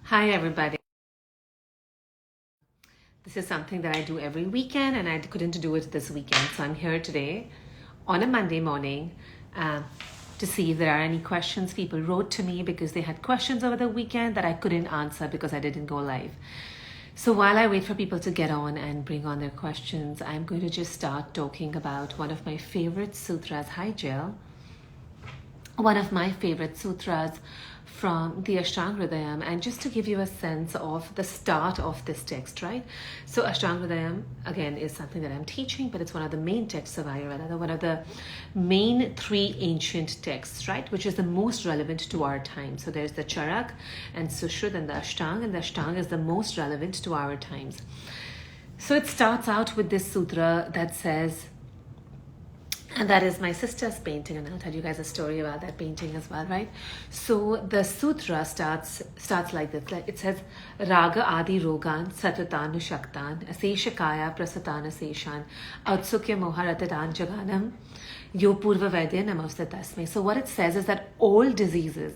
Hi, everybody. This is something that I do every weekend, and I couldn't do it this weekend. So I'm here today on a Monday morning to see if there are any questions. People wrote to me because they had questions over the weekend that I couldn't answer because I didn't go live. So while I wait for people to get on and bring on their questions, I'm going to just start talking about one of my favorite sutras. Hi, Jill. One of my favorite sutras from the Ashtanga Hridayam, and just to give you a sense of the start of this text, right? So Ashtanga Hridayam, again, is something that I'm teaching, but it's one of the main texts of Ayurveda, one of the main three ancient texts, right? Which is the most relevant to our time. So there's the Charak and Sushruta and the Ashtanga, and the Ashtanga is the most relevant to our times. So it starts out with this sutra that says, and that is my sister's painting, and I'll tell you guys a story about that painting as well, right? So the sutra starts like this. It says, Raga Adi Rogan Satatanu Shaktan Aseshakaya Prasatana Seshan Autsukya Moharatatan Jaganam Yo Purva Vaidya Namaste Tasme. So what it says is that all diseases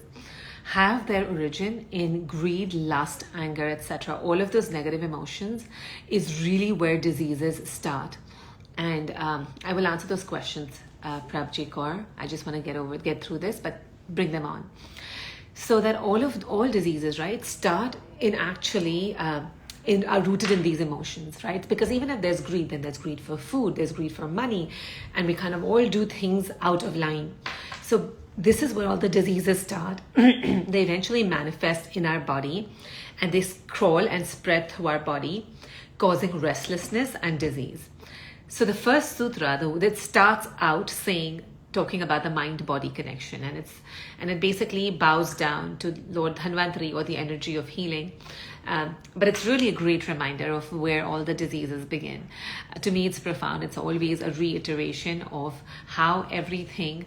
have their origin in greed, lust, anger, etc. All of those negative emotions is really where diseases start. And I will answer those questions, Prabji Kaur. I just want to get through this, but bring them on. So that all diseases, right, start in actually are rooted in these emotions, right? Because even if there's greed, then there's greed for food, there's greed for money, and we kind of all do things out of line. So this is where all the diseases start. They eventually manifest in our body, and they crawl and spread through our body, causing restlessness and disease. So the first sutra that starts out talking about the mind-body connection, and it basically bows down to Lord Dhanvantari, or the energy of healing. But it's really a great reminder of where all the diseases begin. To me, it's profound. It's always a reiteration of how everything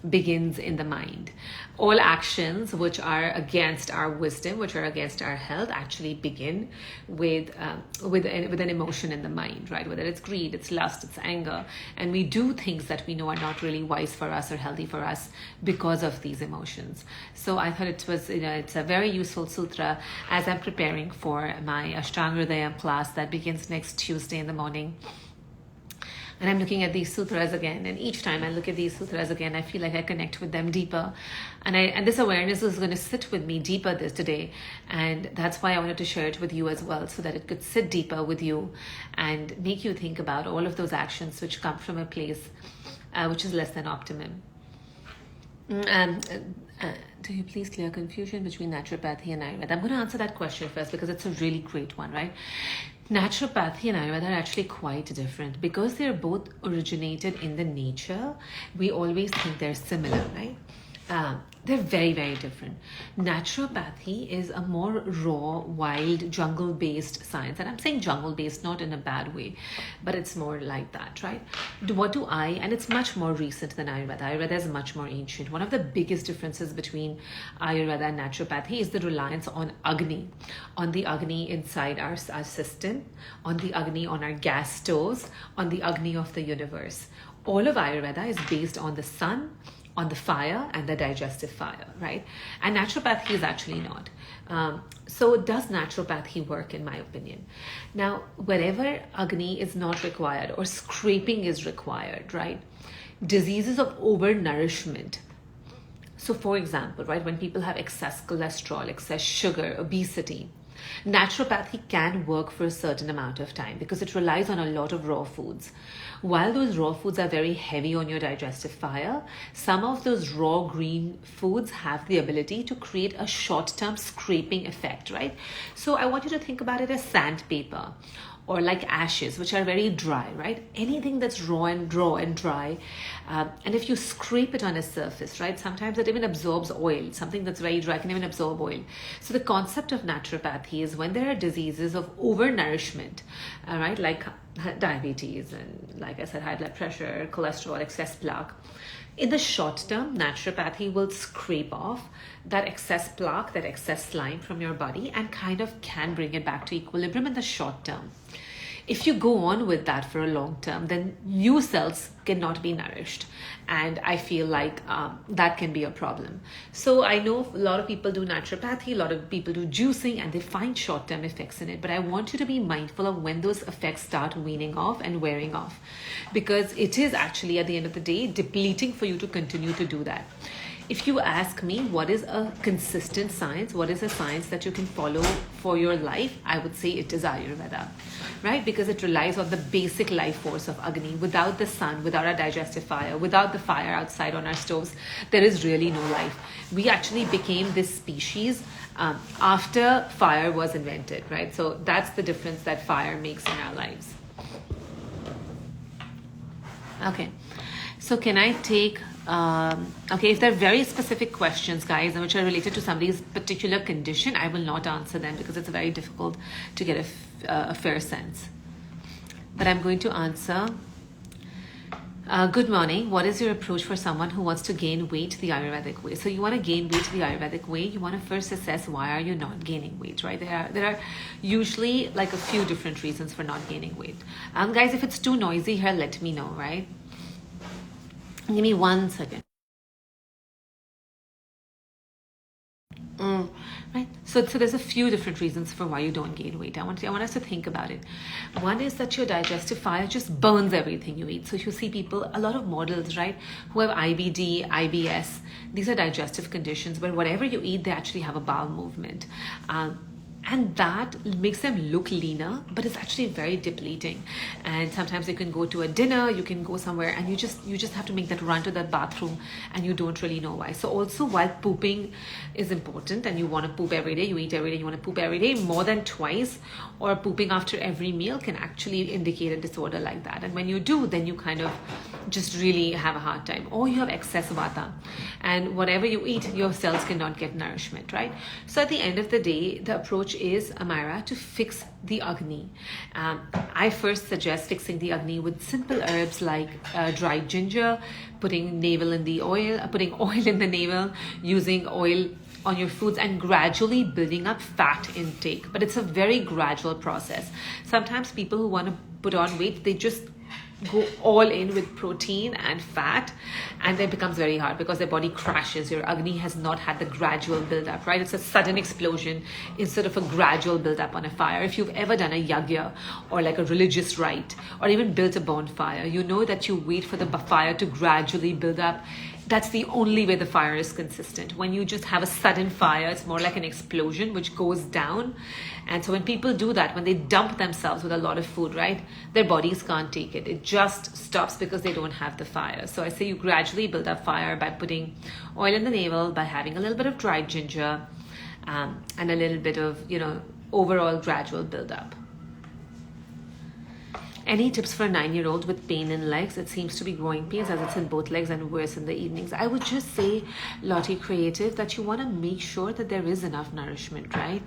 begins in the mind. All actions which are against our wisdom, which are against our health, actually begin with an emotion in the mind, right? Whether it's greed, it's lust, it's anger, and we do things that we know are not really wise for us or healthy for us because of these emotions. So I thought it's a very useful sutra as I'm preparing for my Ashtanga Hridayam class that begins next Tuesday in the morning. And I'm looking at these sutras again, and each time I look at these sutras again, I feel like I connect with them deeper, and this awareness is going to sit with me deeper today, and that's why I wanted to share it with you as well, so that it could sit deeper with you and make you think about all of those actions which come from a place which is less than optimum. Do you please clear confusion between naturopathy and Ayurveda? I'm going to answer that question first because it's a really great one, right? Naturopathy and Ayurveda are actually quite different. Because they're both originated in the nature, we always think they're similar, right? They're very, very different. Naturopathy is a more raw, wild, jungle-based science. And I'm saying jungle-based not in a bad way, but it's more like that, right? And it's much more recent than Ayurveda. Ayurveda is much more ancient. One of the biggest differences between Ayurveda and naturopathy is the reliance on Agni, inside our system, on the Agni on our gas stoves, on the Agni of the universe. All of Ayurveda is based on the sun, on the fire, and the digestive fire, right? And naturopathy is actually not. So does naturopathy work, in my opinion? Now, wherever Agni is not required or scraping is required, right? Diseases of overnourishment. So for example, right, when people have excess cholesterol, excess sugar, obesity, naturopathy can work for a certain amount of time because it relies on a lot of raw foods. While those raw foods are very heavy on your digestive fire, some of those raw green foods have the ability to create a short-term scraping effect, right? So I want you to think about it as sandpaper, or like ashes, which are very dry, right? Anything that's raw and dry, and if you scrape it on a surface, right, sometimes it even absorbs oil. Something that's very dry can even absorb oil. So the concept of naturopathy is when there are diseases of overnourishment, right, like diabetes and, like I said, high blood pressure, cholesterol, excess plaque. In the short term, naturopathy will scrape off that excess plaque, that excess slime from your body, and kind of can bring it back to equilibrium in the short term. if you go on with that for a long term, then new cells cannot be nourished. And I feel like that can be a problem. So I know a lot of people do naturopathy, a lot of people do juicing, and they find short-term effects in it. But I want you to be mindful of when those effects start weaning off and wearing off, because it is actually, at the end of the day, depleting for you to continue to do that. If you ask me what is a consistent science, what is a science that you can follow for your life, I would say it is Ayurveda, right? Because it relies on the basic life force of Agni. Without the sun, without our digestive fire, without the fire outside on our stoves, there is really no life. We actually became this species after fire was invented, right? So that's the difference that fire makes in our lives. Okay, so can I take... okay, if there are very specific questions, guys, and which are related to somebody's particular condition, I will not answer them because it's very difficult to get a fair sense. But I'm going to answer. Good morning. What is your approach for someone who wants to gain weight the Ayurvedic way? So you want to gain weight the Ayurvedic way, you want to first assess why are you not gaining weight, right? There are usually like a few different reasons for not gaining weight. Guys, if it's too noisy here, let me know, right? Give me 1 second. Right. So there's a few different reasons for why you don't gain weight. I want us to think about it. One is that your digestive fire just burns everything you eat. So you see people, a lot of models, right, who have IBD, IBS. These are digestive conditions where whatever you eat, they actually have a bowel movement. And that makes them look leaner, but it's actually very depleting. And sometimes you can go to a dinner, you can go somewhere, and you just have to make that run to that bathroom, and you don't really know why. So also, while pooping is important, and you want to poop every day, you eat every day, you want to poop every day, more than twice, or pooping after every meal can actually indicate a disorder like that. And when you do, then you kind of just really have a hard time. Or you have excess vata, and whatever you eat, your cells cannot get nourishment, right? So at the end of the day, the approach is, Amira, to fix the Agni. I first suggest fixing the Agni with simple herbs like dried ginger, putting oil in the navel, using oil on your foods, and gradually building up fat intake. But it's a very gradual process. Sometimes people who want to put on weight, they just go all in with protein and fat, and it becomes very hard because their body crashes. Your Agni has not had the gradual build up, right? It's a sudden explosion instead of a gradual build up on a fire. If you've ever done a yagya or like a religious rite or even built a bonfire, you know that you wait for the fire to gradually build up. That's the only way the fire is consistent. When you just have a sudden fire, it's more like an explosion which goes down. And so when people do that, when they dump themselves with a lot of food, right, their bodies can't take it. It just stops because they don't have the fire. So I say you gradually build up fire by putting oil in the navel, by having a little bit of dried ginger, and a little bit of, overall gradual build up. Any tips for a 9-year-old with pain in legs? It seems to be growing pains as it's in both legs and worse in the evenings. I would just say, Lottie Creative, that you want to make sure that there is enough nourishment, right?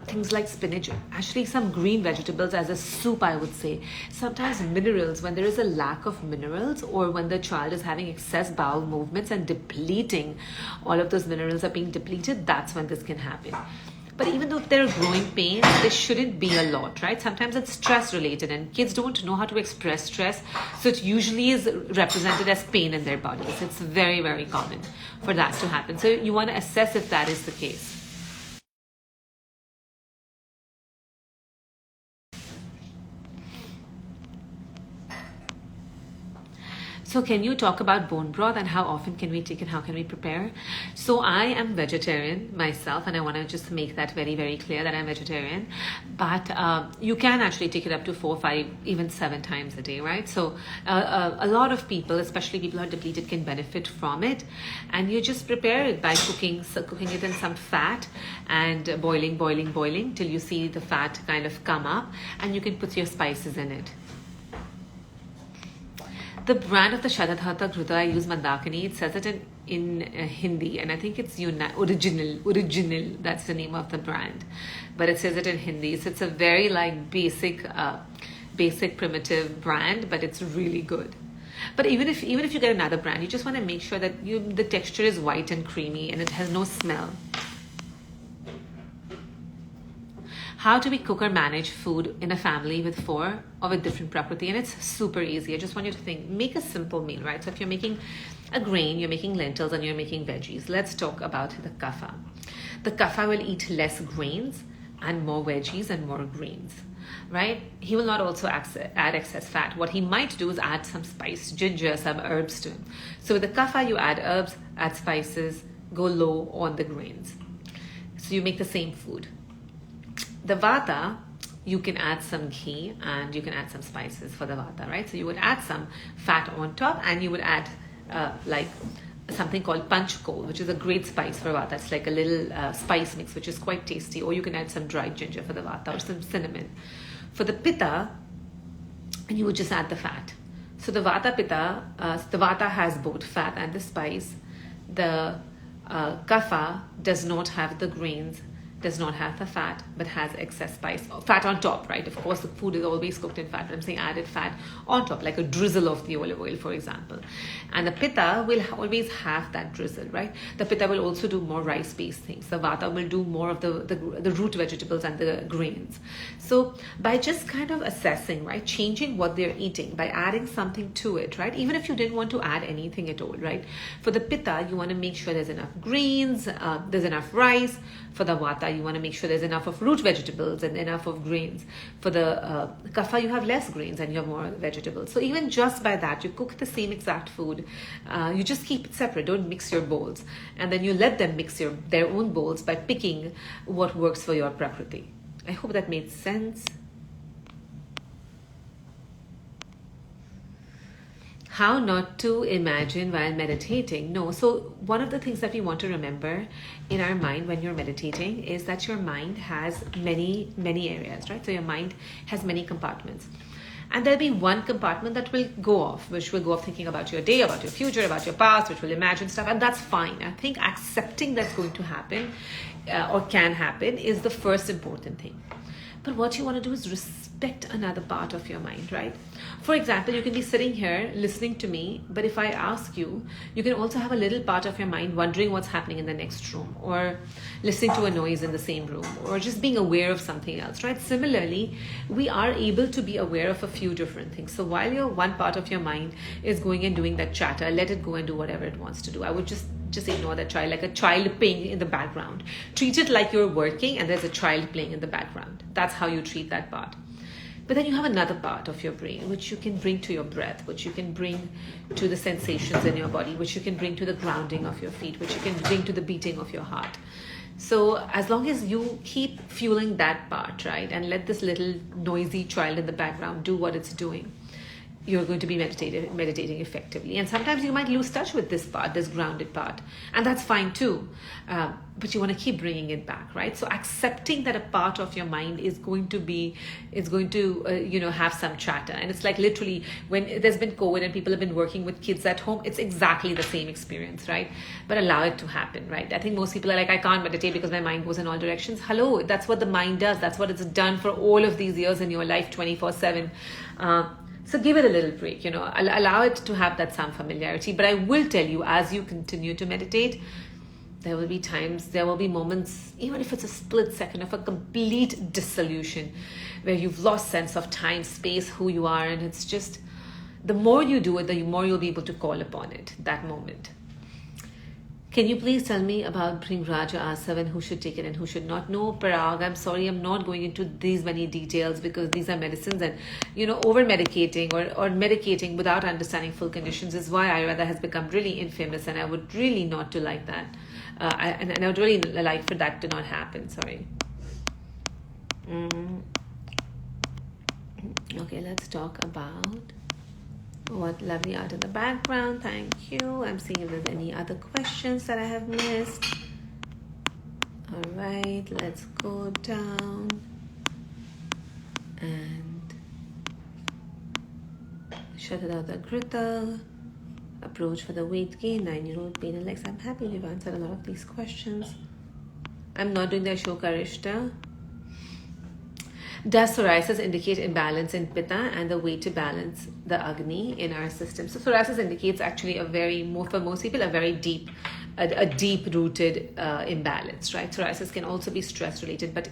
Things like spinach, actually some green vegetables as a soup, I would say. Sometimes minerals, when there is a lack of minerals or when the child is having excess bowel movements and depleting, all of those minerals are being depleted, that's when this can happen. But even though if there are growing pains, there shouldn't be a lot, right? Sometimes it's stress related and kids don't know how to express stress. So it usually is represented as pain in their bodies. It's very, very common for that to happen. So you want to assess if that is the case. So can you talk about bone broth and how often can we take it? How can we prepare? So I am vegetarian myself, and I want to just make that very, very clear that I'm vegetarian. But you can actually take it up to 4, 5, even 7 times a day, right? So a lot of people, especially people who are depleted, can benefit from it. And you just prepare it by cooking it in some fat and boiling till you see the fat kind of come up, and you can put your spices in it. The brand of the Shadadhata Ghruta, I use Mandakini. It says it in Hindi, and I think it's original. That's the name of the brand, but it says it in Hindi. So it's a very basic primitive brand, but it's really good. But even if you get another brand, you just want to make sure that the texture is white and creamy and it has no smell. how do we cook or manage food in a family with 4 of a different prakriti? And it's super easy. I just want you to think, make a simple meal, right? So if you're making a grain, you're making lentils, and you're making veggies. Let's talk about the kapha. The kapha will eat less grains and more veggies and more greens, right? He will not also add excess fat. What he might do is add some spice, ginger, some herbs to him. So with the kapha, you add herbs, add spices, go low on the grains. So you make the same food. The vata, you can add some ghee and you can add some spices for the vata, right? So you would add some fat on top, and you would add like something called panchkol, which is a great spice for vata. It's like a little spice mix, which is quite tasty. Or you can add some dried ginger for the vata or some cinnamon. For the pitta, and you would just add the fat. So the vata pitta, the vata has both fat and the spice. The kapha does not have the grains, does not have the fat, but has excess spice, fat on top, right? Of course, the food is always cooked in fat, but I'm saying added fat on top, like a drizzle of the olive oil, for example. And the pitta will always have that drizzle, right? The pitta will also do more rice-based things. The vata will do more of the root vegetables and the grains. So by just kind of assessing, right, changing what they're eating, by adding something to it, right? Even if you didn't want to add anything at all, right? For the pitta, you want to make sure there's enough greens, there's enough rice. For the vata, you want to make sure there's enough of root vegetables and enough of grains. For the kapha, you have less grains and you have more vegetables. So even just by that, you cook the same exact food. You just keep it separate. Don't mix your bowls. And then you let them mix their own bowls by picking what works for your prakriti. I hope that made sense. How not to imagine while meditating. No, so one of the things that we want to remember in our mind when you're meditating is that your mind has many areas, right? So your mind has many compartments. And there'll be one compartment that will go off, which will go off thinking about your day, about your future, about your past, which will imagine stuff, and that's fine. I think accepting that's going to happen or can happen is the first important thing. But what you want to do is respect another part of your mind, right? For example, you can be sitting here listening to me, but if I ask you, you can also have a little part of your mind wondering what's happening in the next room, or listening to a noise in the same room, or just being aware of something else, right? Similarly, we are able to be aware of a few different things. So while your one part of your mind is going and doing that chatter, let it go and do whatever it wants to do. I would just ignore that child, like a child playing in the background. Treat it like you're working and there's a child playing in the background. That's how you treat that part. But then you have another part of your brain, which you can bring to your breath, which you can bring to the sensations in your body, which you can bring to the grounding of your feet, which you can bring to the beating of your heart. So as long as you keep fueling that part, right, and let this little noisy child in the background do what it's doing, you're going to be meditating effectively. And sometimes you might lose touch with this part, this grounded part. And that's fine too. But you want to keep bringing it back, right? So accepting that a part of your mind is going to have some chatter. And it's like literally when there's been COVID and people have been working with kids at home, it's exactly the same experience, right? But allow it to happen, right? I think most people are like, I can't meditate because my mind goes in all directions. Hello, that's what the mind does. That's what it's done for all of these years in your life, 24/7. So give it a little break, allow it to have that some familiarity. But I will tell you, as you continue to meditate, there will be times, there will be moments, even if it's a split second of a complete dissolution, where you've lost sense of time, space, who you are. And it's just, the more you do it, the more you'll be able to call upon it, that moment. Can you please tell me about Bhringraja Asava and who should take it and who should not? No, Parag, I'm sorry, I'm not going into these many details because these are medicines, and over-medicating or medicating without understanding full conditions is why Ayurveda has become really infamous, and I would really not to like that. And I would really like for that to not happen, sorry. Okay, let's talk about what lovely art in the background. Thank you. I'm seeing if there's any other questions that I have missed. All right, let's go down and Shatadata Krita, approach for the weight gain, 9-year-old pain and legs. I'm happy we've answered a lot of these questions. I'm not doing the Ashoka Rishta. Does psoriasis indicate imbalance in pitta and the way to balance the agni in our system? So psoriasis indicates actually for most people, a very deep a deep-rooted imbalance, right? Psoriasis can also be stress-related, but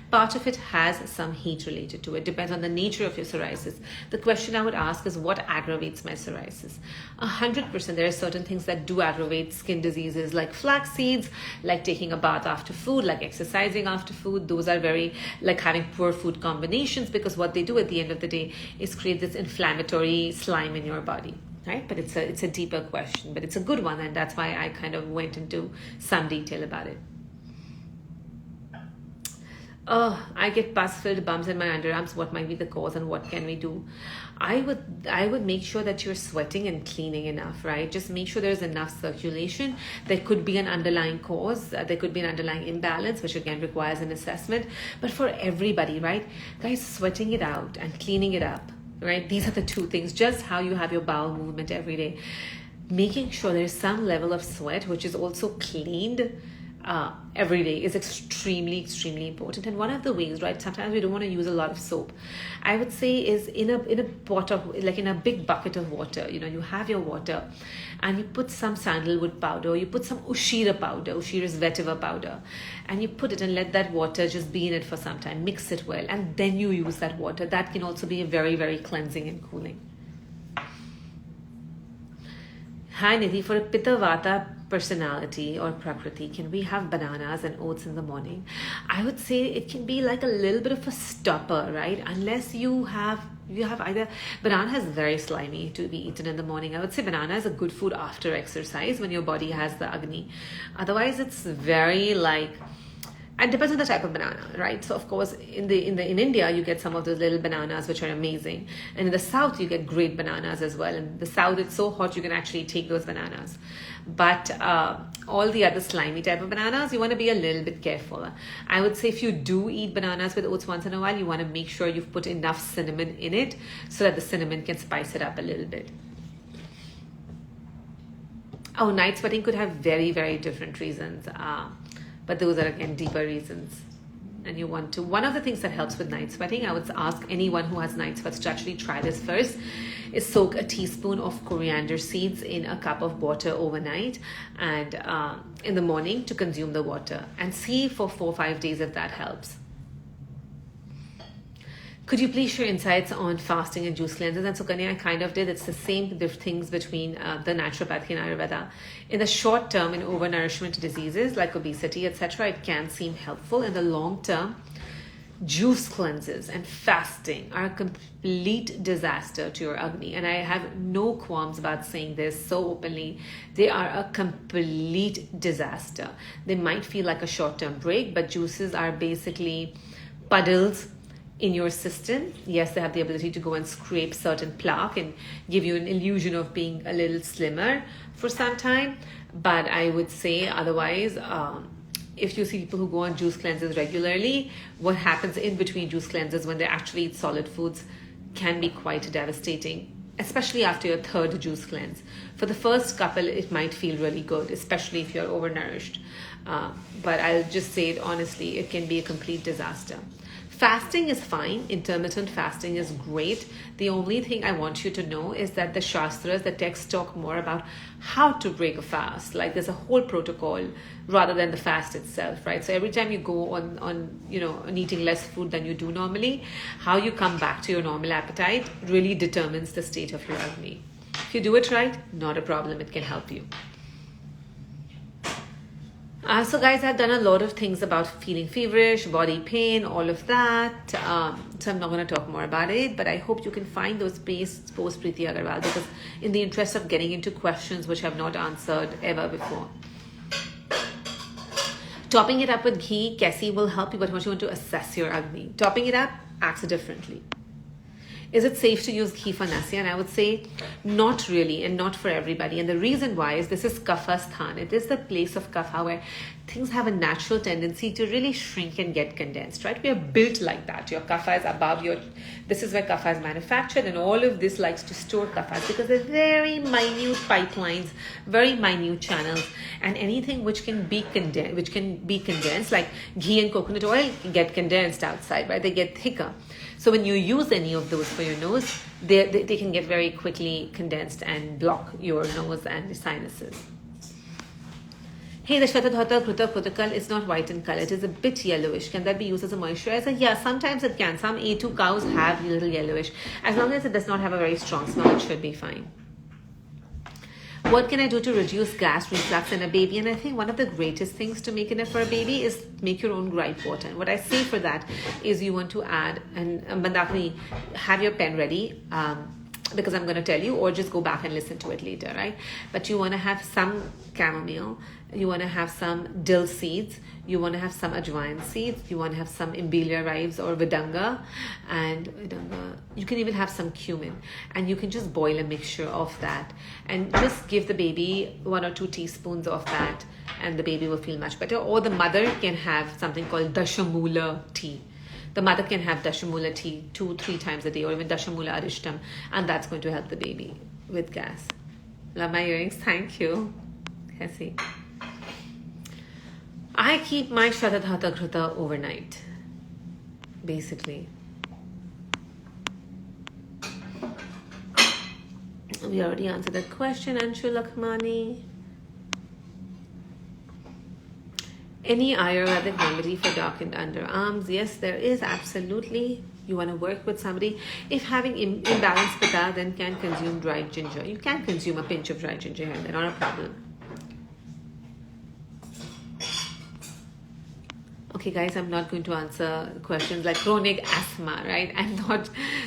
part of it has some heat related to it. Depends on the nature of your psoriasis. The question I would ask is, what aggravates my psoriasis? 100%, there are certain things that do aggravate skin diseases, like flax seeds, like taking a bath after food, like exercising after food. Those are very, like having poor food combinations, because what they do at the end of the day is create this inflammatory slime in your body. Right? But it's a deeper question, but it's a good one, and that's why I kind of went into some detail about it. Oh, I get pus-filled bumps in my underarms. What might be the cause, and what can we do? I would make sure that you're sweating and cleaning enough, right? Just make sure there's enough circulation. There could be an underlying cause. There could be an underlying imbalance, which again requires an assessment. But for everybody, right? Guys, sweating it out and cleaning it up, right? These are the two things. Just how you have your bowel movement every day. Making sure there's some level of sweat, which is also cleaned every day, is extremely, extremely important. And one of the ways, right, sometimes we don't want to use a lot of soap, I would say, is in a pot of, like in a big bucket of water. You have your water and you put some sandalwood powder, you put some Ushira powder, Ushira's vetiver powder, and you put it and let that water just be in it for some time. Mix it well, and then you use that water. That can also be very, very cleansing and cooling. Hi Nidhi, for a Pitta Vata personality or Prakriti, can we have bananas and oats in the morning? I would say it can be like a little bit of a stopper, right? Unless you have either, banana is very slimy to be eaten in the morning. I would say banana is a good food after exercise when your body has the Agni. Otherwise, it's very like, and depends on the type of banana, right? So of course, in India, you get some of those little bananas which are amazing, and in the south you get great bananas as well. In the south, it's so hot you can actually take those bananas. But all the other slimy type of bananas, you want to be a little bit careful. I would say if you do eat bananas with oats once in a while, you want to make sure you've put enough cinnamon in it so that the cinnamon can spice it up a little bit. Oh, night sweating could have very, very different reasons. But those are again deeper reasons. And you want to, one of the things that helps with night sweating, I would ask anyone who has night sweats to actually try this first, is soak a teaspoon of coriander seeds in a cup of water overnight, and in the morning to consume the water, and see for 4 or 5 days if that helps. Could you please share insights on fasting and juice cleanses? And so QnA, I kind of did. It's the same things between the naturopathy and Ayurveda. In the short term, in overnourishment diseases like obesity, etc., it can seem helpful. In the long term, juice cleanses and fasting are a complete disaster to your Agni. And I have no qualms about saying this so openly. They are a complete disaster. They might feel like a short-term break, but juices are basically puddles in your system. Yes, they have the ability to go and scrape certain plaque and give you an illusion of being a little slimmer for some time. But I would say otherwise, if you see people who go on juice cleanses regularly, what happens in between juice cleanses when they actually eat solid foods can be quite devastating, especially after your third juice cleanse. For the first couple, it might feel really good, especially if you're overnourished. But I'll just say it honestly, it can be a complete disaster. Fasting is fine. Intermittent fasting is great. The only thing I want you to know is that the Shastras, the texts, talk more about how to break a fast. Like there's a whole protocol rather than the fast itself, right? So every time you go on eating less food than you do normally, how you come back to your normal appetite really determines the state of your Agni. If you do it right, not a problem. It can help you. So guys, I've done a lot of things about feeling feverish, body pain, all of that. So I'm not going to talk more about it, but I hope you can find those posts post Preeti Agarwal, because in the interest of getting into questions which I've not answered ever before. Topping it up with ghee, Kessie, will help you, but once you want to assess your Agni. Topping it up acts differently. Is it safe to use ghee for Nasya? And I would say not really, and not for everybody. And the reason why is this is Kapha Sthan. It is the place of Kapha where things have a natural tendency to really shrink and get condensed, right? We are built like that. Your Kapha is above this is where Kapha is manufactured, and all of this likes to store Kaphas because they're very minute pipelines, very minute channels, and anything which can be condensed, like ghee and coconut oil, can get condensed outside, right? They get thicker. So when you use any of those for your nose, they can get very quickly condensed and block your nose and the sinuses. Hey, the Shatadhata Kruta Putakal is not white in color. It is a bit yellowish. Can that be used as a moisturizer? Yeah, sometimes it can. Some A2 cows have a little yellowish. As long as it does not have a very strong smell, it should be fine. What can I do to reduce gas reflux in a baby? And I think one of the greatest things to make in it for a baby is make your own gripe water. And what I say for that is you want to add, and Mandakini, have your pen ready, because I'm going to tell you, or just go back and listen to it later, right? But you want to have some chamomile, you want to have some dill seeds, you want to have some ajwain seeds, you want to have some imbelia rives or vidanga, and you can even have some cumin, and you can just boil a mixture of that and just give the baby 1 or 2 teaspoons of that, and the baby will feel much better. Or the mother can have something called dashamula tea. The mother can have dashamula tea 2-3 times a day, or even dashamula arishtam, and that's going to help the baby with gas. Love my earrings. Thank you. Cassie. I keep my Shatadhata Kruta overnight, basically. We already answered that question, Anshu Lakhmani. Any Ayurvedic remedy for darkened underarms? Yes, there is, absolutely. You want to work with somebody. If having imbalanced pitta, then can consume dried ginger. You can consume a pinch of dried ginger here and there, not a problem. Okay, guys, I'm not going to answer questions like chronic asthma, right?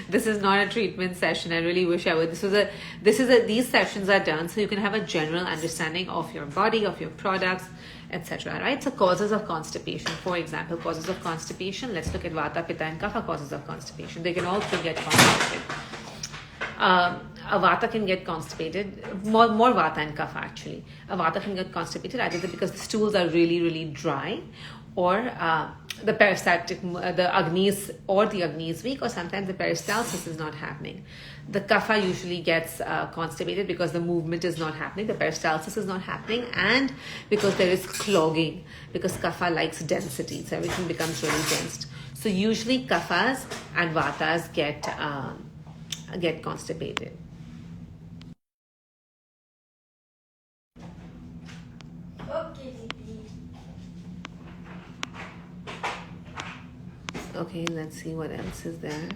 This is not a treatment session. I really wish I would. These sessions are done so you can have a general understanding of your body, of your products, etc. Right? So causes of constipation, for example, causes of constipation. Let's look at Vata, Pitta, and Kapha causes of constipation. They can all get constipated. A Vata can get constipated, more Vata and Kapha actually. A Vata can get constipated either because the stools are really, really dry, or the peristaltic, the Agni is weak, or sometimes the peristalsis is not happening. The Kapha usually gets constipated because the movement is not happening, the peristalsis is not happening, and because there is clogging, because Kapha likes density, so everything becomes really dense. So usually Kaphas and Vatas get constipated. Okay, let's see what else is there.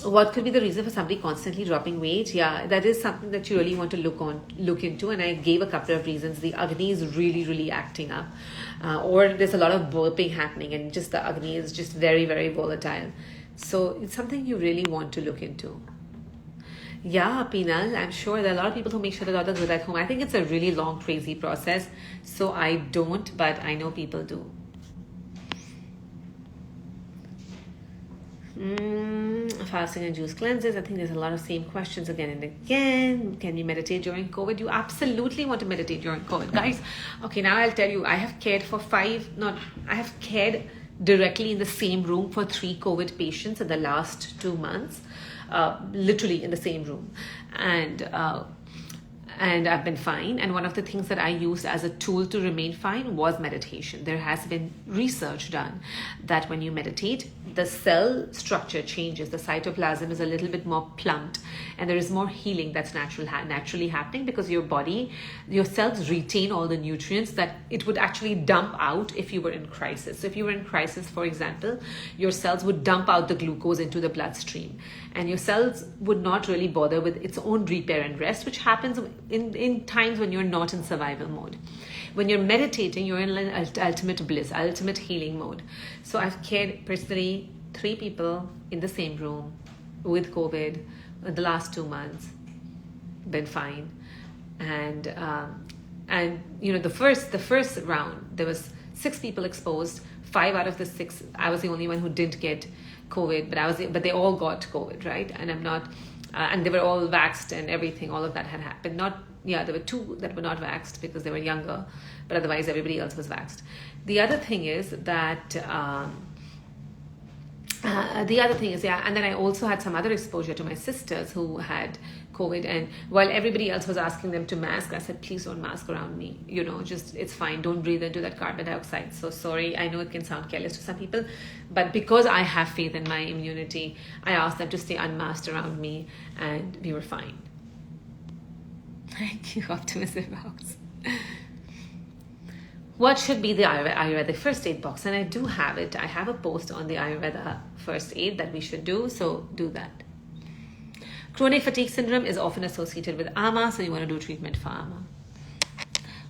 What could be the reason for somebody constantly dropping weight? Yeah, that is something that you really want to look into, and I gave a couple of reasons. The Agni is really, really acting up, or there's a lot of burping happening, and just the Agni is just very, very volatile. So it's something you really want to look into. Yeah, Pinal, I'm sure there are a lot of people who make sure that others are at home. I think it's a really long, crazy process. So I don't, but I know people do. Fasting and juice cleanses. I think there's a lot of same questions again and again. Can you meditate during COVID? You absolutely want to meditate during COVID, guys. Okay, now I'll tell you, I have cared directly in the same room for 3 COVID patients in the last 2 months, literally in the same room, and I've been fine. And one of the things that I used as a tool to remain fine was meditation. There has been research done that when you meditate, the cell structure changes. The cytoplasm is a little bit more plumped, and there is more healing that's naturally happening, because your body, your cells retain all the nutrients that it would actually dump out if you were in crisis. So if you were in crisis, for example, your cells would dump out the glucose into the bloodstream, and your cells would not really bother with its own repair and rest, which happens in times when you're not in survival mode. When you're meditating, you're in an ultimate bliss, ultimate healing mode. So I've cared personally 3 people in the same room with COVID in the last 2 months, been fine. And you know, the first round, there was 6 people exposed. 5 out of the 6, I was the only one who didn't get COVID, but they all got COVID, right? And I'm not, and they were all vaxxed and everything. All of that had happened. There were 2 that were not vaxxed because they were younger, but otherwise everybody else was vaxxed. The other thing is, and then I also had some other exposure to my sisters who had COVID, and while everybody else was asking them to mask, I said, please don't mask around me, you know, just, it's fine, don't breathe into that carbon dioxide. So sorry, I know it can sound careless to some people, but because I have faith in my immunity, I asked them to stay unmasked around me, and we were fine. Thank you, Optimistic House. What should be the Ayurvedic first aid box? And I do have it. I have a post on the Ayurveda first aid that we should do, so do that. Chronic fatigue syndrome is often associated with AMA, so you want to do treatment for AMA.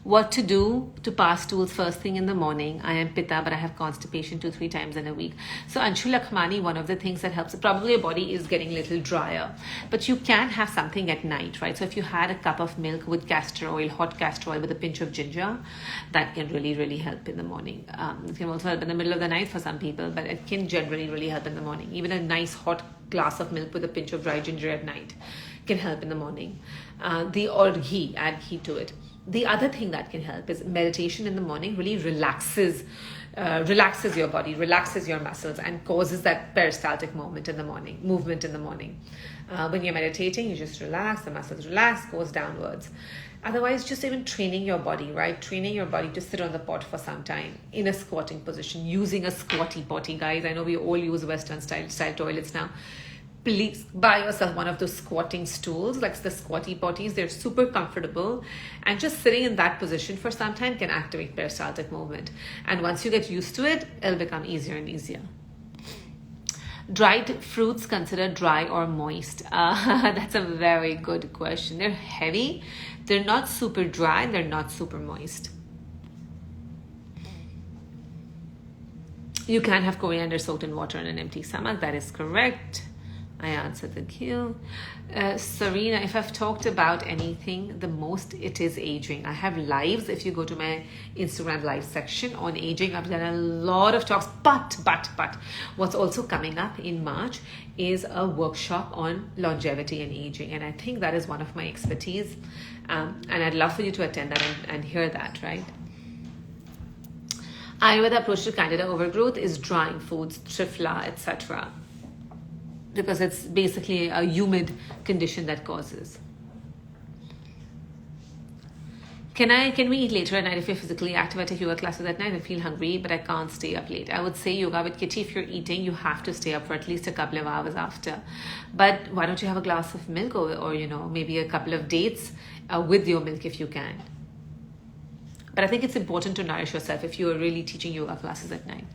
What to do to pass stools first thing in the morning. I am Pitta, but I have constipation 2-3 times in a week. So Anshu Lakhmani, one of the things that helps, probably your body is getting a little drier, but you can have something at night, right? So if you had a cup of milk with castor oil, hot castor oil with a pinch of ginger, that can really, really help in the morning. It can also help in the middle of the night for some people, but it can generally really help in the morning. Even a nice hot glass of milk with a pinch of dry ginger at night can help in the morning. Or ghee, add ghee to it. The other thing that can help is meditation in the morning really relaxes your body, relaxes your muscles, and causes that peristaltic movement in the morning. When you're meditating, you just relax, the muscles relax, goes downwards. Otherwise, just even training your body, right? Training your body to sit on the pot for some time in a squatting position, using a squatty potty, guys. I know we all use Western style toilets now. Please buy yourself one of those squatting stools, like the squatty potties. They're super comfortable, and just sitting in that position for some time can activate peristaltic movement. And once you get used to it, it'll become easier and easier. Dried fruits considered dry or moist? That's a very good question. They're heavy, they're not super dry, and they're not super moist. You can have coriander soaked in water on an empty stomach. That is correct. I answered the queue. Serena, if I've talked about anything, the most it is aging. I have lives. If you go to my Instagram live section on aging, I've done a lot of talks. But what's also coming up in March is a workshop on longevity and aging. And I think that is one of my expertise. And I'd love for you to attend that and hear that, right? Ayurveda approach to Candida overgrowth is drying foods, trifla, etc. Because it's basically a humid condition that causes. Can we eat later at night if you're physically active? I take yoga classes at night. I feel hungry, but I can't stay up late. I would say yoga with Kitty, if you're eating, you have to stay up for at least a couple of hours after. But why don't you have a glass of milk or maybe a couple of dates with your milk if you can. But I think it's important to nourish yourself if you are really teaching yoga classes at night.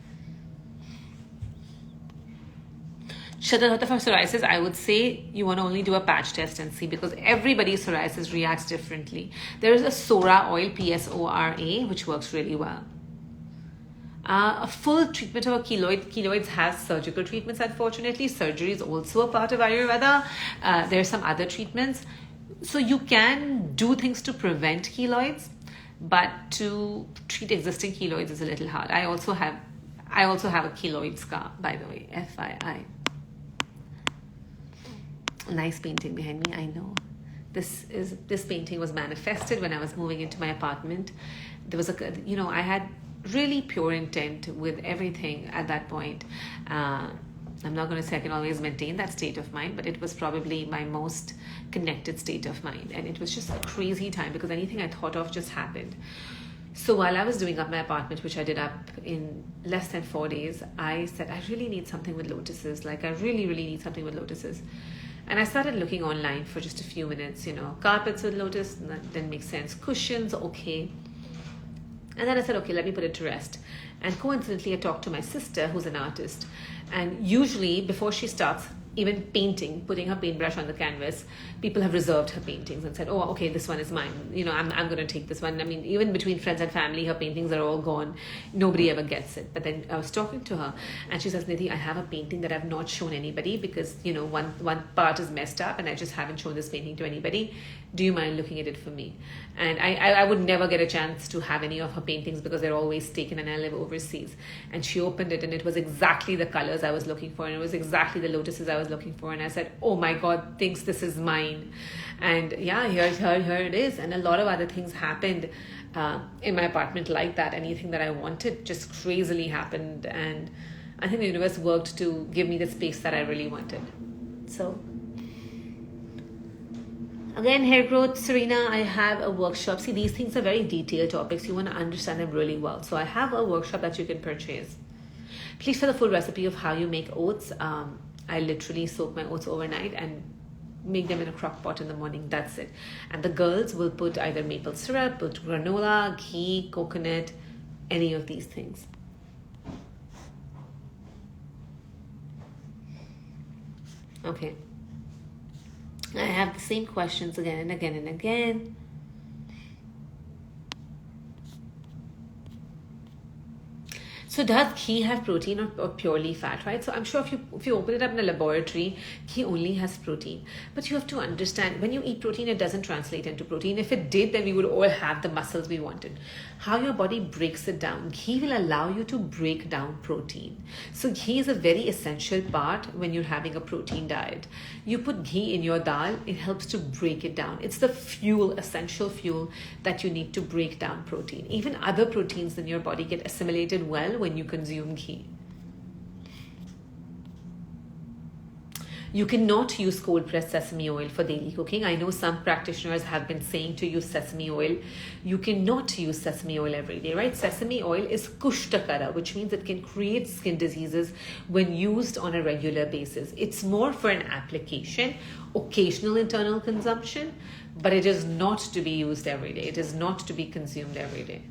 Shadarata for psoriasis, I would say you want to only do a patch test and see, because everybody's psoriasis reacts differently. There is a Sora oil, Psora, which works really well. A full treatment of a keloids has surgical treatments, unfortunately. Surgery is also a part of Ayurveda. There are some other treatments. So you can do things to prevent keloids, but to treat existing keloids is a little hard. I also have a keloid scar, by the way, FYI. Nice painting behind me, I know. This painting was manifested when I was moving into my apartment. There was I had really pure intent with everything at that point. I'm not going to say I can always maintain that state of mind, but it was probably my most connected state of mind. And it was just a crazy time because anything I thought of just happened. So while I was doing up my apartment, which I did up in less than 4 days, I said, I really need something with lotuses. Like, I really, really need something with lotuses. And I started looking online for just a few minutes, carpets with lotus, that didn't make sense. Cushions, okay. And then I said, okay, let me put it to rest. And coincidentally, I talked to my sister, who's an artist. And usually, before she starts even painting, putting her paintbrush on the canvas, people have reserved her paintings and said, oh, okay, this one is mine. I'm going to take this one. I mean, even between friends and family, her paintings are all gone. Nobody ever gets it. But then I was talking to her and she says, Nidhi, I have a painting that I've not shown anybody because, one part is messed up and I just haven't shown this painting to anybody. Do you mind looking at it for me? And I would never get a chance to have any of her paintings because they're always taken and I live overseas. And she opened it and it was exactly the colors I was looking for and it was exactly the lotuses I was looking for. And I said, oh my God, thinks this is mine. And yeah, here it is. And a lot of other things happened in my apartment like that. Anything that I wanted just crazily happened. And I think the universe worked to give me the space that I really wanted. So again, hair growth, Serena, I have a workshop. See, these things are very detailed topics. You want to understand them really well. So I have a workshop that you can purchase. Please, for the full recipe of how you make oats, I literally soak my oats overnight and make them in a crock pot in the morning. That's it. And the girls will put either maple syrup, put granola, ghee, coconut, any of these things. Okay. I have the same questions again and again and again. So does ghee have protein or purely fat, right? So I'm sure if you open it up in a laboratory, ghee only has protein. But you have to understand, when you eat protein, it doesn't translate into protein. If it did, then we would all have the muscles we wanted. How your body breaks it down. Ghee will allow you to break down protein. So ghee is a very essential part when you're having a protein diet. You put ghee in your dal, it helps to break it down. It's the fuel, essential fuel that you need to break down protein. Even other proteins in your body get assimilated well when you consume ghee. You cannot use cold pressed sesame oil for daily cooking. I know some practitioners have been saying to use sesame oil. You cannot use sesame oil every day, right? Sesame oil is kushtakara, which means it can create skin diseases when used on a regular basis. It's more for an application, occasional internal consumption, but it is not to be used every day. It is not to be consumed every day.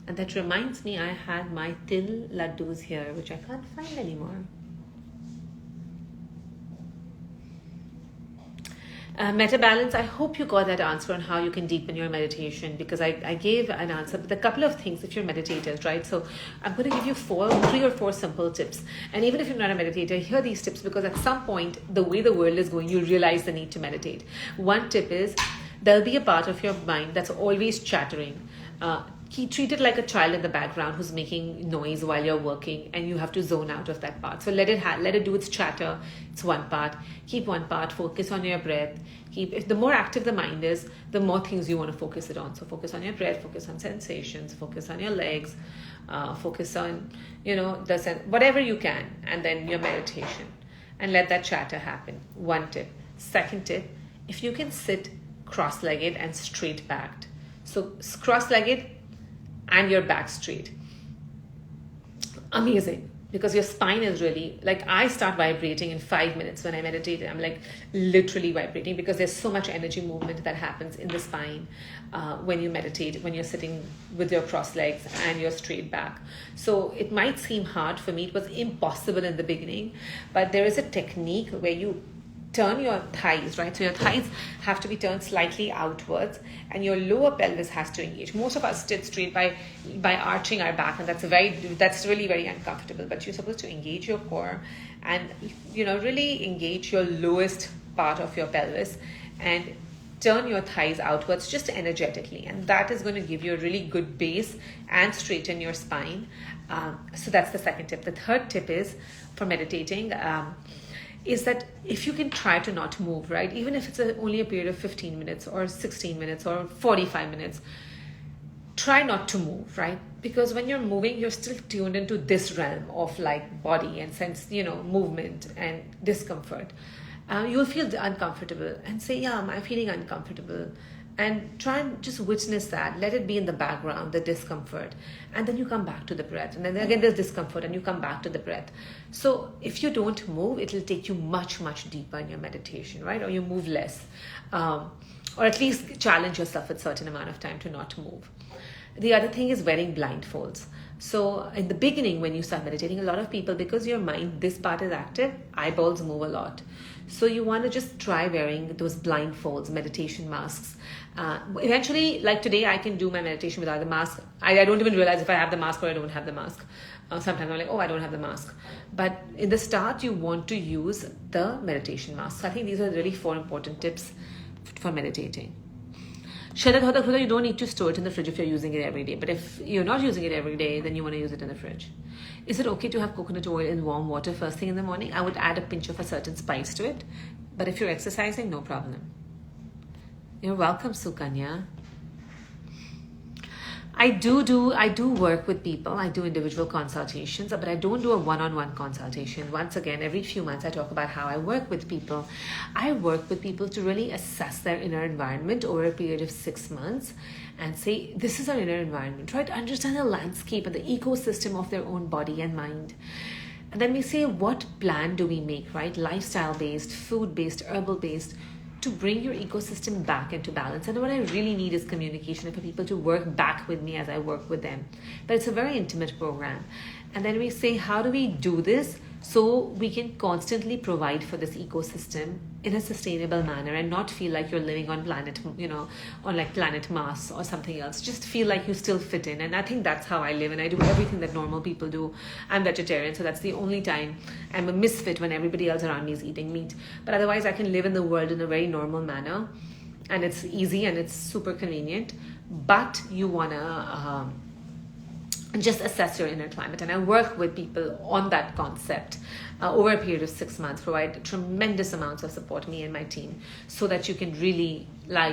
And that reminds me, I had my til laddus here, which I can't find anymore. Meta balance, I hope you got that answer on how you can deepen your meditation, because I gave an answer with a couple of things if you're meditators, right? So I'm going to give you 3 or 4 simple tips. And even if you're not a meditator, hear these tips, because at some point, the way the world is going, you realize the need to meditate. One tip is, there'll be a part of your mind that's always chattering. Treat it like a child in the background who's making noise while you're working, and you have to zone out of that part. So let it do its chatter. It's one part. Keep one part. Focus on your breath. If the more active the mind is, the more things you want to focus it on. So focus on your breath. Focus on sensations. Focus on your legs. Focus on whatever you can, and then your meditation, and let that chatter happen. One tip. Second tip: if you can sit cross-legged and straight-backed. So cross-legged and your back straight. Amazing. Because your spine is really, like, I start vibrating in 5 minutes when I meditate. I'm like literally vibrating, because there's so much energy movement that happens in the spine when you meditate, when you're sitting with your cross legs and your straight back. So it might seem hard. For me, it was impossible in the beginning, but there is a technique where you turn your thighs, right? So your thighs have to be turned slightly outwards, and your lower pelvis has to engage. Most of us sit straight by arching our back, and that's really very uncomfortable. But you're supposed to engage your core and really engage your lowest part of your pelvis and turn your thighs outwards just energetically, and that is going to give you a really good base and straighten your spine. So that's the second tip. The third tip is for meditating. Is that if you can try to not move, right? Even if it's only a period of 15 minutes or 16 minutes or 45 minutes, try not to move, right? Because when you're moving, you're still tuned into this realm of like body and sense, movement and discomfort. You'll feel uncomfortable and say, yeah, I'm feeling uncomfortable. And try and just witness that. Let it be in the background, the discomfort. And then you come back to the breath. And then again, there's discomfort and you come back to the breath. So if you don't move, it'll take you much, much deeper in your meditation, right? Or you move less. Or at least challenge yourself a certain amount of time to not move. The other thing is wearing blindfolds. So in the beginning, when you start meditating, a lot of people, because your mind, this part is active, eyeballs move a lot. So you want to just try wearing those blindfolds, meditation masks. Eventually, like today, I can do my meditation without the mask. I don't even realize if I have the mask or I don't have the mask. Sometimes I'm like, I don't have the mask. But in the start, you want to use the meditation mask. So I think these are really 4 important tips for meditating. You don't need to store it in the fridge if you're using it every day. But if you're not using it every day, then you want to use it in the fridge. Is it okay to have coconut oil in warm water first thing in the morning? I would add a pinch of a certain spice to it. But if you're exercising, no problem. You're welcome, Sukanya. I do work with people. I do individual consultations, but I don't do a one-on-one consultation. Once again, every few months I talk about how I work with people. I work with people to really assess their inner environment over a period of 6 months and say, this is our inner environment. Try to understand the landscape and the ecosystem of their own body and mind. And then we say, what plan do we make, right? Lifestyle-based, food-based, herbal-based, to bring your ecosystem back into balance. And what I really need is communication and for people to work back with me as I work with them. But it's a very intimate program. And then we say, how do we do this so we can constantly provide for this ecosystem in a sustainable manner and not feel like you're living on planet, on like planet Mars or something else. Just feel like you still fit in. And I think that's how I live, and I do everything that normal people do. I'm vegetarian, so that's the only time I'm a misfit, when everybody else around me is eating meat. But otherwise I can live in the world in a very normal manner, and it's easy and it's super convenient. But you wanna just assess your inner climate, and I work with people on that concept over a period of 6 months, provide tremendous amounts of support, me and my team, so that you can really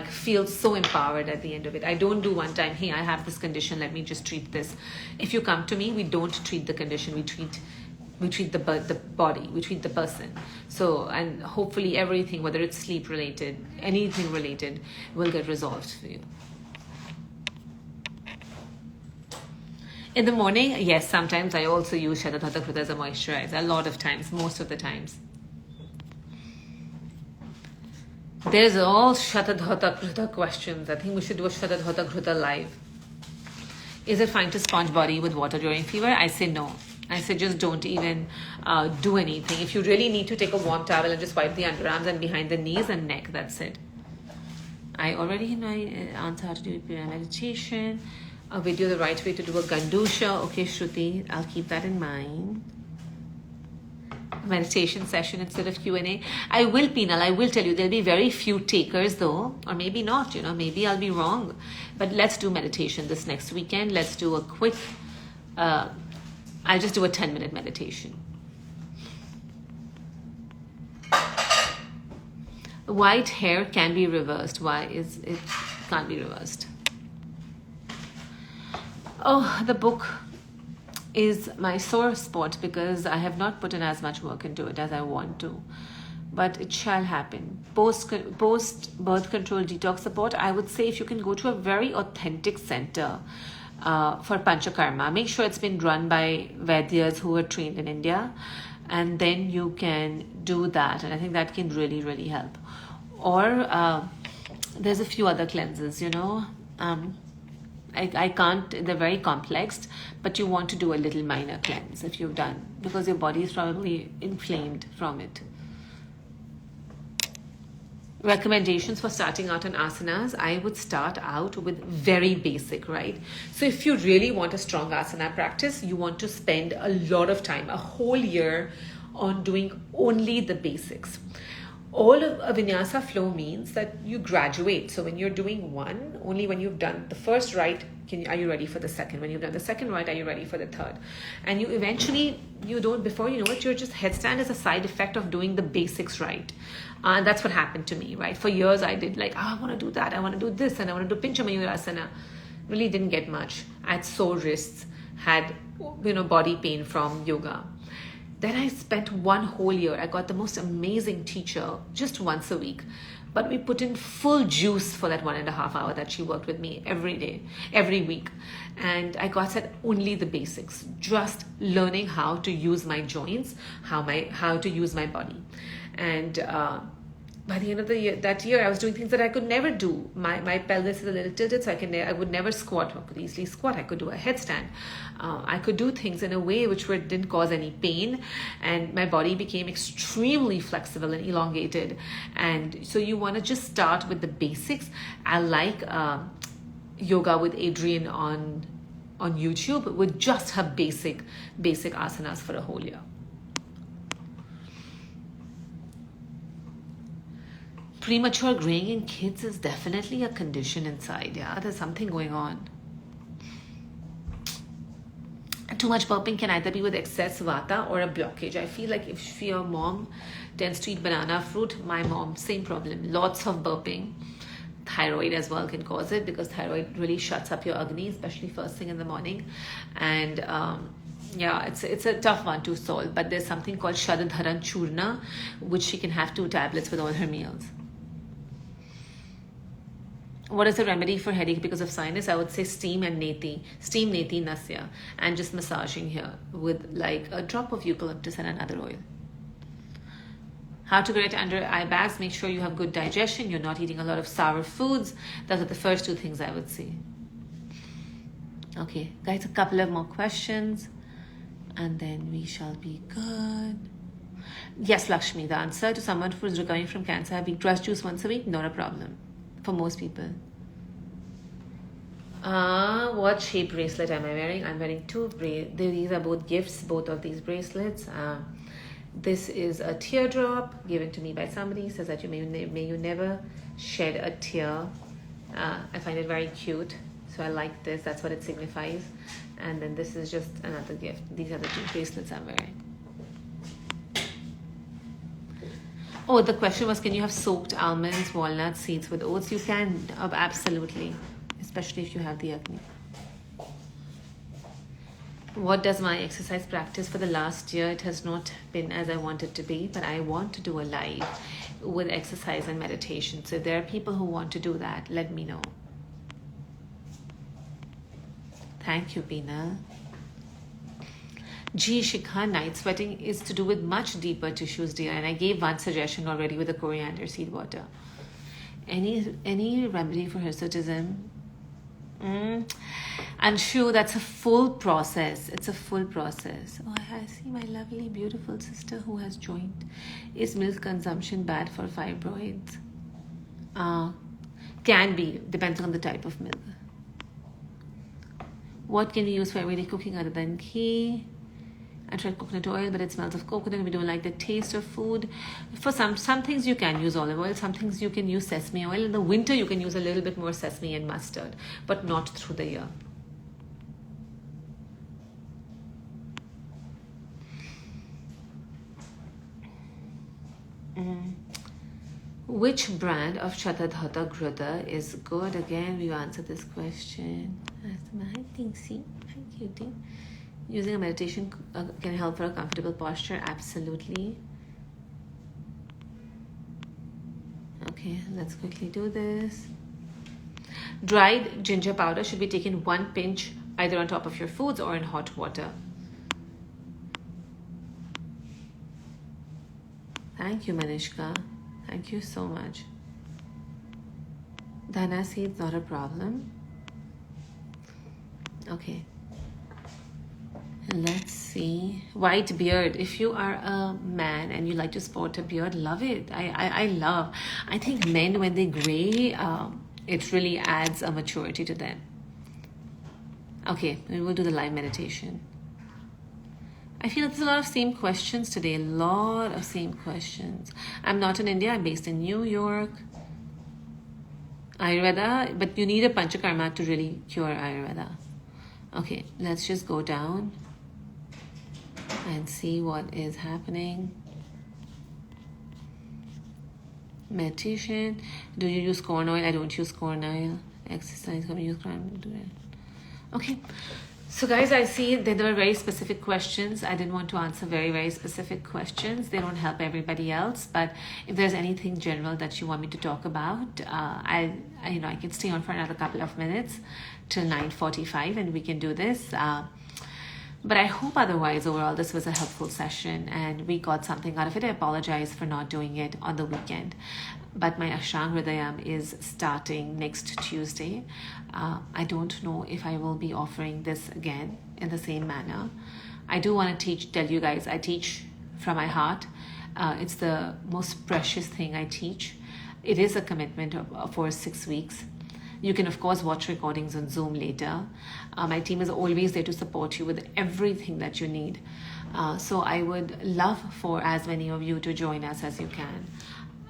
feel so empowered at the end of it. I don't do one time, hey, I have this condition, let me just treat this. If you come to me, we don't treat the condition, we treat the body, we treat the person. So, and hopefully everything, whether it's sleep related, anything related, will get resolved for you. In the morning, yes, sometimes I also use Shatadhata Kruta as a moisturizer. A lot of times, most of the times. There's all Shatadhata Kruta questions. I think we should do a Shatadhata Kruta live. Is it fine to sponge body with water during fever? I say no. I say just don't even do anything. If you really need to, take a warm towel and just wipe the underarms and behind the knees and neck. That's it. I already know answer how to do meditation. A video, the right way to do a Gandusha. Okay, Shruti, I'll keep that in mind. Meditation session instead of QnA. I will, Peenal, I will tell you, there'll be very few takers though, or maybe not, maybe I'll be wrong. But let's do meditation this next weekend. Let's do a quick, I'll just do a 10-minute meditation. White hair can be reversed. Why is it can't be reversed? Oh, the book is my sore spot because I have not put in as much work into it as I want to. But it shall happen. Post birth control detox support, I would say if you can go to a very authentic center for Panchakarma, make sure it's been run by Vaidyas who are trained in India, and then you can do that. And I think that can really, really help. Or there's a few other cleanses, I can't, they're very complex, but you want to do a little minor cleanse if you've done, because your body is probably inflamed from it. Recommendations for starting out on asanas, I would start out with very basic, right? So if you really want a strong asana practice, you want to spend a lot of time, a whole year, on doing only the basics. All of a vinyasa flow means that you graduate. So when you're doing one, only when you've done the first right, are you ready for the second? When you've done the second right, are you ready for the third? And you eventually, before you know it, you're just headstand is a side effect of doing the basics right. And that's what happened to me, right? For years I did I want to do that, I want to do this, and I want to do Pincha Mayurasana. Really didn't get much. I had sore wrists, had body pain from yoga. Then I spent one whole year. I got the most amazing teacher just once a week. But we put in full juice for that 1.5 hours that she worked with me every day, every week. And I got said only the basics, just learning how to use my joints, how to use my body. And by the end of that year, I was doing things that I could never do. My pelvis is a little tilted, so I would never squat. I could easily squat. I could do a headstand. I could do things in a way which didn't cause any pain, and my body became extremely flexible and elongated. And so you want to just start with the basics. I like yoga with Adrienne on YouTube with just her basic asanas for a whole year. Premature graying in kids is definitely a condition inside. Yeah, there's something going on. Too much burping can either be with excess vata or a blockage. I feel like if your mom tends to eat banana fruit, my mom, same problem. Lots of burping. Thyroid as well can cause it, because thyroid really shuts up your Agni, especially first thing in the morning. And yeah, it's a tough one to solve. But there's something called Shadadharan Churna, which she can have 2 tablets with all her meals. What is the remedy for headache because of sinus? I would say steam and neti. Steam, neti, nasya. And just massaging here with like a drop of eucalyptus and another oil. How to get under eye bags? Make sure you have good digestion. You're not eating a lot of sour foods. Those are the first two things I would say. Okay, guys, a couple of more questions. And then we shall be good. Yes, Lakshmi, the answer to someone who is recovering from cancer, having grass juice once a week, not a problem for most people. What shape bracelet am I wearing? I'm wearing two these are both gifts, both of these bracelets. This is a teardrop given to me by somebody. Says that may you never shed a tear. I find it very cute, so I like this. That's what it signifies. And then this is just another gift. These are the two bracelets I'm wearing. Oh, the question was, can you have soaked almonds, walnuts, seeds with oats? You can, absolutely, especially if you have the acne. What does my exercise practice for the last year? It has not been as I want it to be, but I want to do a live with exercise and meditation. So if there are people who want to do that, let me know. Thank you, Pina. G. Shikha, night sweating is to do with much deeper tissues, dear. And I gave one suggestion already with the coriander seed water. Any remedy for hirsutism? And sure, that's a full process. It's a full process. Oh, I see my lovely, beautiful sister who has joined. Is milk consumption bad for fibroids? Can be, depends on the type of milk. What can we use for everyday cooking other than ghee? I tried coconut oil, but it smells of coconut. We don't like the taste of food. For some things you can use olive oil. Some things you can use sesame oil. In the winter, you can use a little bit more sesame and mustard, but not through the year. Which brand of Chatadhata Gruda is good? Again, we answered this question. Thank you, dear. Using a meditation can help for a comfortable posture. Absolutely. Okay, let's quickly do this. Dried ginger powder should be taken 1 pinch either on top of your foods or in hot water. Thank you, Manishka. Thank you so much. Dhana seeds, not a problem. Okay. Let's see. White beard. If you are a man and you like to sport a beard, love it. I think men, when they gray, it really adds a maturity to them. Okay, we will do the live meditation. I feel like there's a lot of same questions today. A lot of same questions. I'm not in India. I'm based in New York. Ayurveda, but you need a Panchakarma to really cure Ayurveda. Okay, let's just go down and see what is happening. Meditation. Do you use corn oil? I don't use corn oil. Exercise. Can we use corn oil? Okay. So guys, I see that there were very specific questions. I didn't want to answer very, very specific questions. They don't help everybody else. But if there's anything general that you want me to talk about, I can stay on for another couple of minutes till 9:45 and we can do this. But I hope otherwise, overall, this was a helpful session and we got something out of it. I apologize for not doing it on the weekend. But my Ashtanga Hridayam is starting next Tuesday. I don't know if I will be offering this again in the same manner. I do want to tell you guys, I teach from my heart. It's the most precious thing I teach. It is a commitment for 6 weeks. You can, of course, watch recordings on Zoom later. My team is always there to support you with everything that you need. So I would love for as many of you to join us as you can.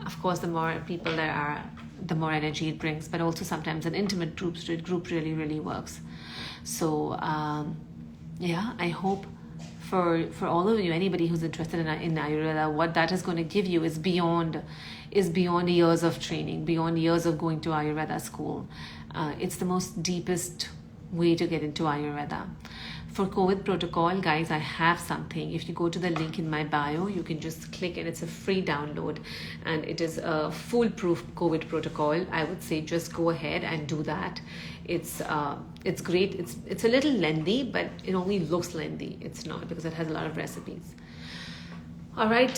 Of course, the more people there are, the more energy it brings, but also sometimes an intimate group really, really works. So, I hope for all of you, anybody who's interested in Ayurveda, what that is going to give you is beyond years of training, beyond years of going to Ayurveda school. It's the most deepest way to get into Ayurveda. For COVID protocol, guys, I have something. If you go to the link in my bio, you can just click and it's a free download, and it is a foolproof COVID protocol. I would say just go ahead and do that. It's great. It's a little lengthy, but it only looks lengthy. It's not, because it has a lot of recipes. All right,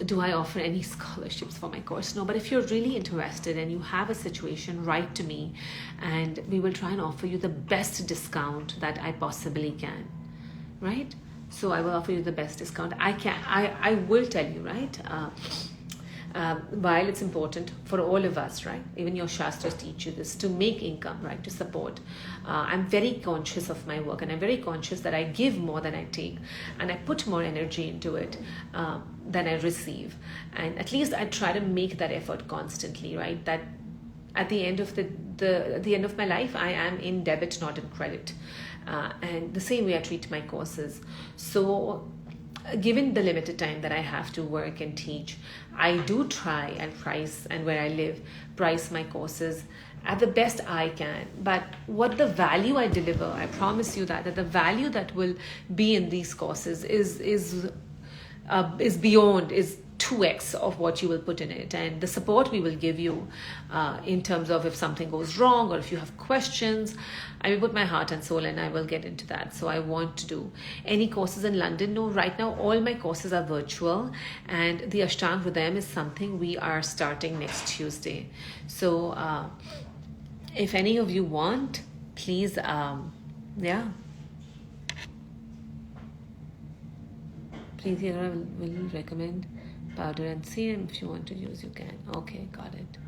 do I offer any scholarships for my course? No, but if you're really interested and you have a situation, write to me and we will try and offer you the best discount that I possibly can, right? So I will offer you the best discount I will tell you, right? While it's important for all of us, right? Even your Shastras teach you this, to make income, right? To support. I'm very conscious of my work, and I'm very conscious that I give more than I take, and I put more energy into it than I receive. And at least I try to make that effort constantly, right? That at the end of the end of my life, I am in debit, not in credit. And the same way I treat my courses. So given the limited time that I have to work and teach, I do try and price, and where I live, price my courses at the best I can. But what the value I deliver, I promise you that the value that will be in these courses is beyond, is 2x of what you will put in it. And the support we will give you in terms of if something goes wrong or if you have questions, I will put my heart and soul and I will get into that. So I want to do any courses in London. No, right now all my courses are virtual, and the Ashtanga Hridayam is something we are starting next Tuesday. So if any of you want, please, please, I will recommend powder and serum. If you want to use, you can. Okay, got it.